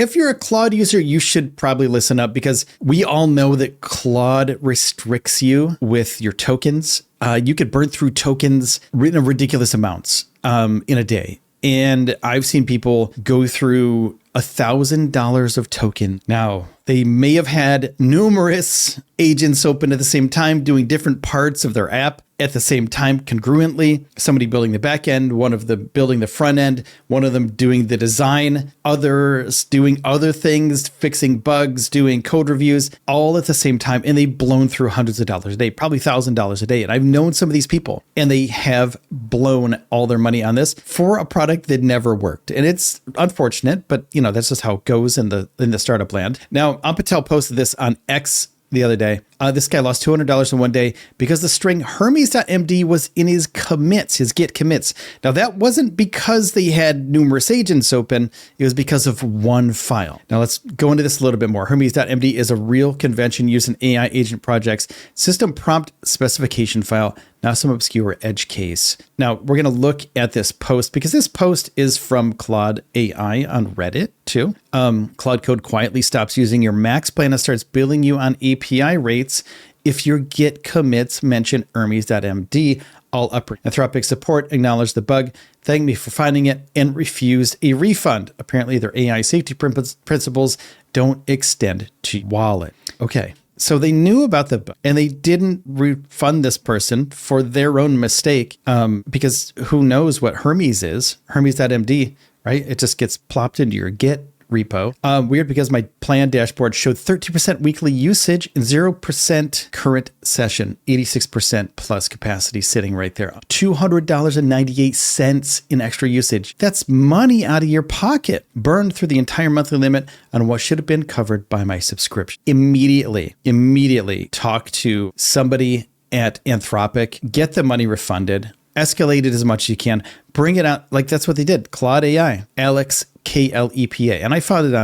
if you're a Claude user, you should probably listen up because we all know that Claude restricts you with your tokens. You could burn through tokens in ridiculous amounts in a day. And I've seen people go through $1,000 of token. Now, they may have had numerous agents open at the same time, doing different parts of their app at the same time congruently. Somebody building the back end, one of them building the front end, one of them doing the design, others doing other things, fixing bugs, doing code reviews, all at the same time. And they've blown through hundreds of dollars a day, probably $1,000 a day. And I've known some of these people, and they have blown all their money on this for a product that never worked. And it's unfortunate, but that's just how it goes in the startup land. Now, Patel posted this on X the other day. This guy lost $200 in one day because the string Hermes.MD was in his commits, his Git commits. Now, that wasn't because they had numerous agents open. It was because of one file. Now, let's go into this a little bit more. Hermes.MD is a real convention used in AI agent projects. System prompt specification file, not some obscure edge case. Now, we're going to look at this post because this post is from Claude AI on Reddit too. Claude Code quietly stops using your max plan and starts billing you on API rates if your Git commits mention Hermes.MD, all upper. Anthropic support acknowledged the bug, thanked me for finding it, and refused a refund. Apparently, their AI safety principles don't extend to wallet. Okay. So they knew about the bug and they didn't refund this person for their own mistake because who knows what Hermes is, Hermes.MD, right? It just gets plopped into your Git repo. Weird because my plan dashboard showed 30% weekly usage and 0% current session, 86% plus capacity sitting right there. $200.98 in extra usage. That's money out of your pocket, burned through the entire monthly limit on what should have been covered by my subscription. Immediately talk to somebody at Anthropic, get the money refunded, escalate it as much as you can, bring it out. Like that's what they did. Claude AI, Alex KLEPA. And I found it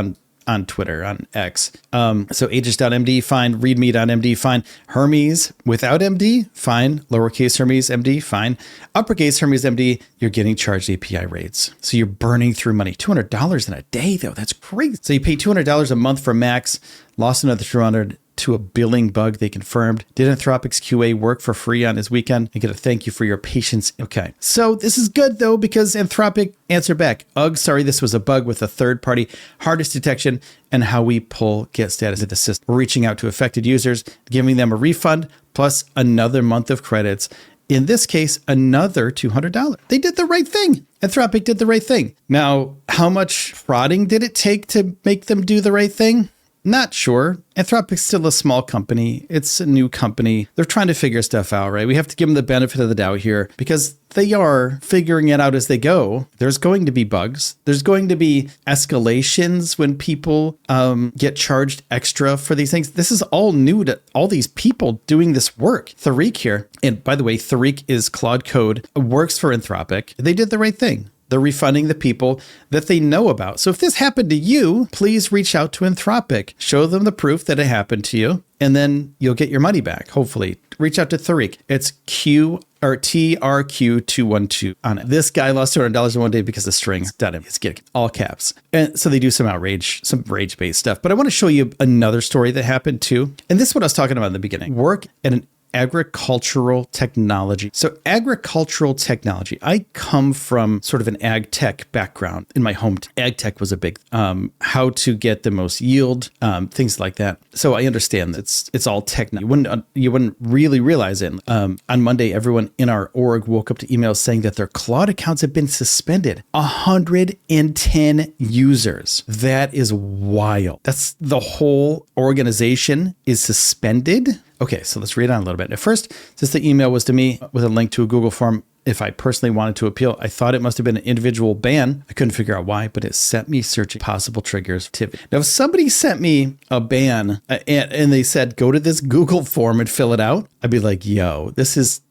on Twitter, on X. So agents.md, fine. Readme.md, fine. Hermes without MD, fine. Lowercase Hermes MD, fine. Uppercase Hermes MD, you're getting charged API rates. So you're burning through money. $200 in a day, though. That's crazy. So you pay $200 a month for Max, lost another $200 to a billing bug they confirmed. Did Anthropic's QA work for free on his weekend? I get a thank you for your patience. Okay. So this is good though, because Anthropic answered back. Ugh, sorry, this was a bug with a third party hardest detection and how we pull get status of the system. We're reaching out to affected users, giving them a refund plus another month of credits. In this case, another $200. They did the right thing. Anthropic did the right thing. Now, how much prodding did it take to make them do the right thing? Not sure. Anthropic's still a small company. It's a new company. They're trying to figure stuff out, right? We have to give them the benefit of the doubt here because they are figuring it out as they go. There's going to be bugs. There's going to be escalations when people get charged extra for these things. This is all new to all these people doing this work. Tariq here, and by the way, Tariq is Claude Code, works for Anthropic. They did the right thing. They're refunding the people that they know about. So if this happened to you, please reach out to Anthropic. Show them the proof that it happened to you, and then you'll get your money back, hopefully. Reach out to Tariq. It's TRQ212 on it. This guy lost $200 in one day because the strings done him. It's getting all caps. And so they do some rage-based stuff. But I want to show you another story that happened too. And this is what I was talking about in the beginning. Work at an agricultural technology. So agricultural technology, I come from sort of an ag tech background in my home. Ag tech was a big, how to get the most yield, things like that. So I understand that it's all tech. You wouldn't really realize it. On Monday, everyone in our org woke up to emails saying that their Claude accounts have been suspended. 110 users. That is wild. That's the whole organization is suspended. Okay, so let's read on a little bit. At first, since the email was to me with a link to a Google form, if I personally wanted to appeal, I thought it must have been an individual ban. I couldn't figure out why, but it sent me searching possible triggers. Now, if somebody sent me a ban and they said, go to this Google form and fill it out, I'd be like, yo,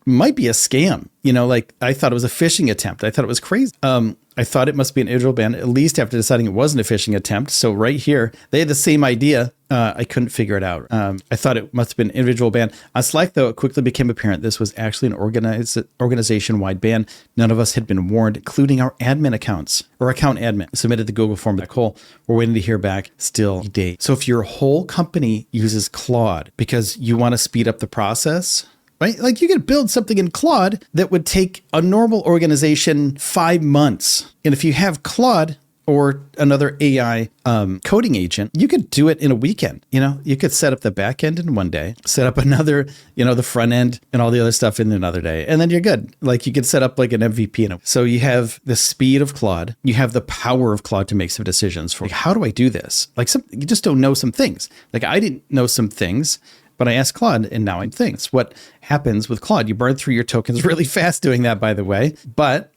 might be a scam. Like I thought it was a phishing attempt. I thought it was crazy. I I thought it must be an individual ban, at least after deciding it wasn't a phishing attempt. So right here, they had the same idea. I couldn't figure it out. I thought it must have been an individual ban. On Slack, though, it quickly became apparent this was actually an organization-wide ban. None of us had been warned, including our admin accounts. Or account admin submitted the Google form back hole. We're waiting to hear back still today. So if your whole company uses Claude because you want to speed up the process, right? Like you could build something in Claude that would take a normal organization 5 months. And if you have Claude or another AI coding agent, you could do it in a weekend. You could set up the back end in one day, set up another, the front end and all the other stuff in another day. And then you're good. Like you could set up like an MVP. So you have the speed of Claude. You have the power of Claude to make some decisions for like, how do I do this? Like you just don't know some things. Like I didn't know some things, but I asked Claude and now I'm thinking. What happens with Claude? You burn through your tokens really fast doing that, by the way. But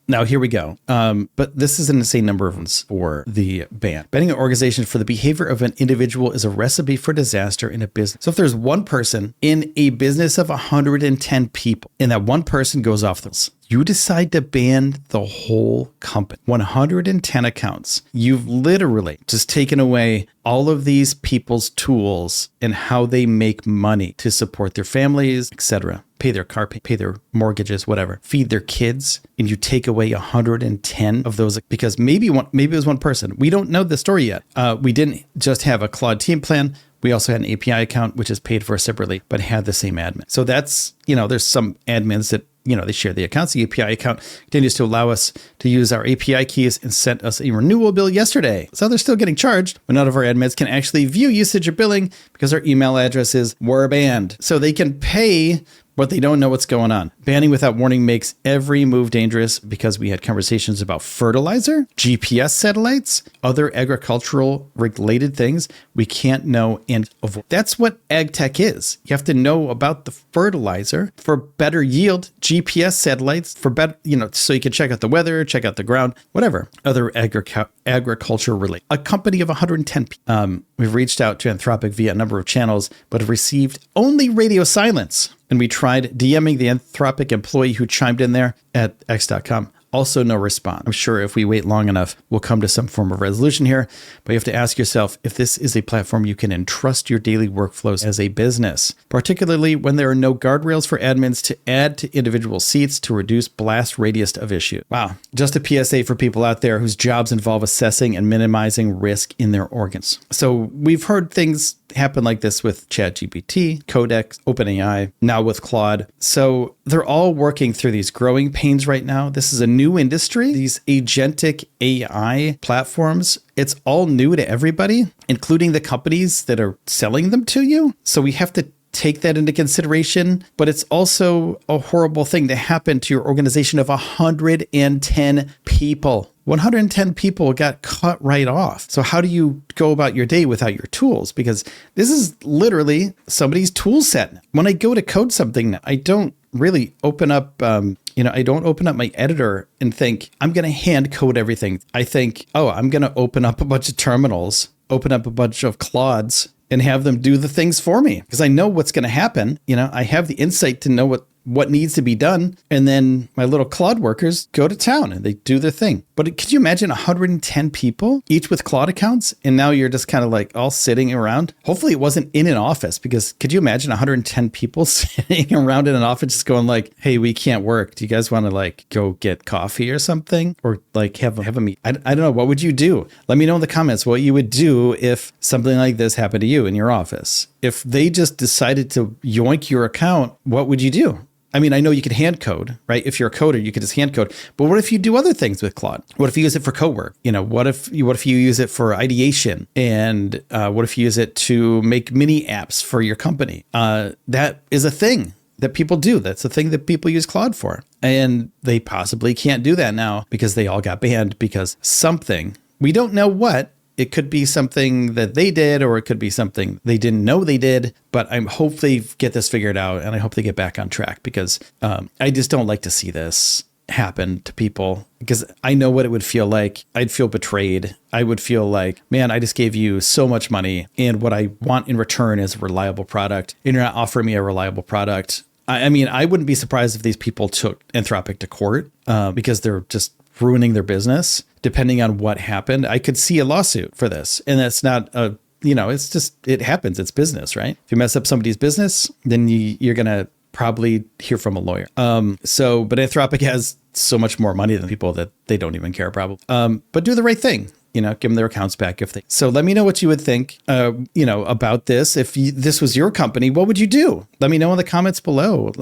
now here we go. But this is an insane number of ones for the ban. Banning an organization for the behavior of an individual is a recipe for disaster in a business. So if there's one person in a business of 110 people and that one person goes off the you decide to ban the whole company, 110 accounts. You've literally just taken away all of these people's tools and how they make money to support their families, etc. Pay their car, pay their mortgages, whatever, feed their kids. And you take away 110 of those because maybe it was one person. We don't know the story yet. We didn't just have a Claude team plan. We also had an API account, which is paid for separately, but had the same admin. So that's, there's some admins that they share the accounts. The API account continues to allow us to use our API keys and sent us a renewal bill yesterday. So they're still getting charged, but none of our admins can actually view usage or billing because our email addresses were banned. So they can pay, but they don't know what's going on. Banning without warning makes every move dangerous because we had conversations about fertilizer, GPS satellites, other agricultural related things we can't know and avoid. That's what ag tech is. You have to know about the fertilizer for better yield, GPS satellites for better, so you can check out the weather, check out the ground, whatever. Other agriculture related. A company of 110 people. We've reached out to Anthropic via a number of channels, but have received only radio silence. And we tried DMing the Anthropic employee who chimed in there at x.com. Also no response. I'm sure if we wait long enough, we'll come to some form of resolution here. But you have to ask yourself if this is a platform you can entrust your daily workflows as a business, particularly when there are no guardrails for admins to add to individual seats to reduce blast radius of issue. Wow. Just a PSA for people out there whose jobs involve assessing and minimizing risk in their organs. So we've heard things happen like this with ChatGPT, Codex, OpenAI, now with Claude. So they're all working through these growing pains right now. This is a new industry, these agentic AI platforms. It's all new to everybody, including the companies that are selling them to you. So we have to take that into consideration, but it's also a horrible thing to happen to your organization of 110 people. 110 people got cut right off. So how do you go about your day without your tools? Because this is literally somebody's tool set. When I go to code something, I don't really open up, I don't open up my editor and think, I'm going to hand code everything. I think, I'm going to open up a bunch of terminals, open up a bunch of Claudes, and have them do the things for me because I know what's going to happen. I have the insight to know what needs to be done. And then my little Claude workers go to town and they do their thing. But could you imagine 110 people, each with Claude accounts? And now you're just kind of like all sitting around. Hopefully it wasn't in an office, because could you imagine 110 people sitting around in an office just going like, hey, we can't work. Do you guys want to like go get coffee or something? Or like have a meet? I don't know. What would you do? Let me know in the comments what you would do if something like this happened to you in your office. If they just decided to yoink your account, what would you do? I mean, I know you can hand code, right? If you're a coder, you could just hand code. But what if you do other things with Claude? What if you use it for co-work? What if you use it for ideation? And what if you use it to make mini apps for your company? That is a thing that people do. That's a thing that people use Claude for. And they possibly can't do that now because they all got banned because something, we don't know what. It could be something that they did, or it could be something they didn't know they did, but I hope they get this figured out and I hope they get back on track, because I just don't like to see this happen to people, because I know what it would feel like. I'd feel betrayed. I would feel like, man, I just gave you so much money and what I want in return is a reliable product, and you're not offering me a reliable product. I mean, I wouldn't be surprised if these people took Anthropic to court because they're just ruining their business, depending on what happened, I could see a lawsuit for this. And that's not a, it's just, it happens. It's business, right? If you mess up somebody's business, then you're going to probably hear from a lawyer. But Anthropic has so much more money than people that they don't even care probably. But do the right thing. Give them their accounts back if they. So let me know what you would think, about this. If this was your company, what would you do? Let me know in the comments below.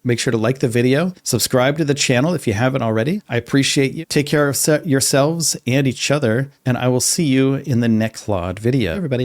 Make sure to like the video, subscribe to the channel if you haven't already. I appreciate you. Take care of yourselves and each other, and I will see you in the next Claude video. Everybody.